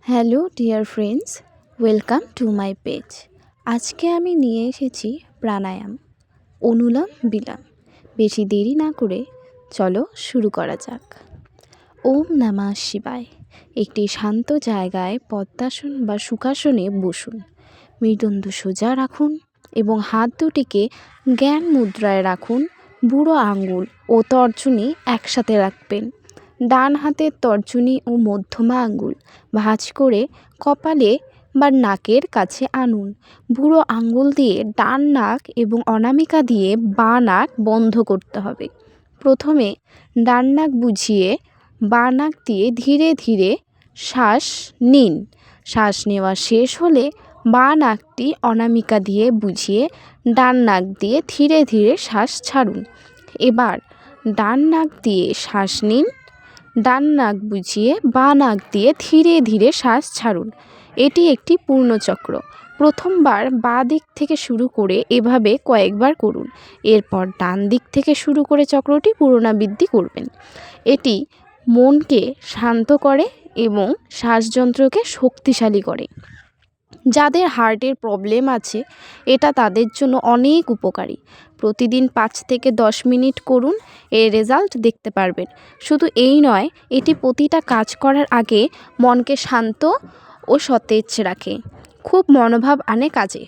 Hello dear friends, welcome to my page. আজকে আমি নিয়ে এসেছি প্রাণায়াম, অনুলোম বিলোম। বেশি দেরি না করে চলো শুরু করা যাক। ওম নমঃ শিবায়। একটি শান্ত জায়গায় পদ্মাসন বা সুখাসনে বসুন। মেরুদণ্ড সোজা রাখুন এবং হাত দুটিকে জ্ঞান মুদ্রায় রাখুন। বুড়ো আঙ্গুল ও তর্জনী একসাথে রাখবেন। ডান হাতের তর্জনী ও মধ্যমা আঙ্গুল ভাঁজ করে কপালে বা নাকের কাছে আনুন। বুড়ো আঙ্গুল দিয়ে ডান নাক এবং অনামিকা দিয়ে বাঁ নাক বন্ধ করতে হবে। প্রথমে ডান নাক বুঝিয়ে বাঁ নাক দিয়ে ধীরে ধীরে শ্বাস নিন। শ্বাস নেওয়া শেষ হলে বাঁ নাকটি অনামিকা দিয়ে বুঝিয়ে ডান নাক দিয়ে ধীরে ধীরে শ্বাস ছাড়ুন। এবার ডান নাক দিয়ে শ্বাস নিন, ডান নাক বুঝিয়ে বাঁ নাক দিয়ে ধীরে ধীরে শ্বাস ছাড়ুন। এটি একটি পূর্ণচক্র। প্রথমবার বাঁ দিক থেকে শুরু করে এভাবে কয়েকবার করুন। এরপর ডান দিক থেকে শুরু করে চক্রটি পুনরাবৃত্তি করবেন। এটি মনকে শান্ত করে এবং শ্বাসযন্ত্রকে শক্তিশালী করে। যাদের হার্টের প্রবলেম আছে এটা তাদের জন্য অনেক উপকারী। প্রতিদিন 5 থেকে 10 মিনিট করুন, এর রেজাল্ট দেখতে পারবেন। শুধু এই নয়, এটি প্রতিটা কাজ করার আগে মনকে শান্ত ও সতেজ রাখে, খুব মনোভাব আনে কাজে।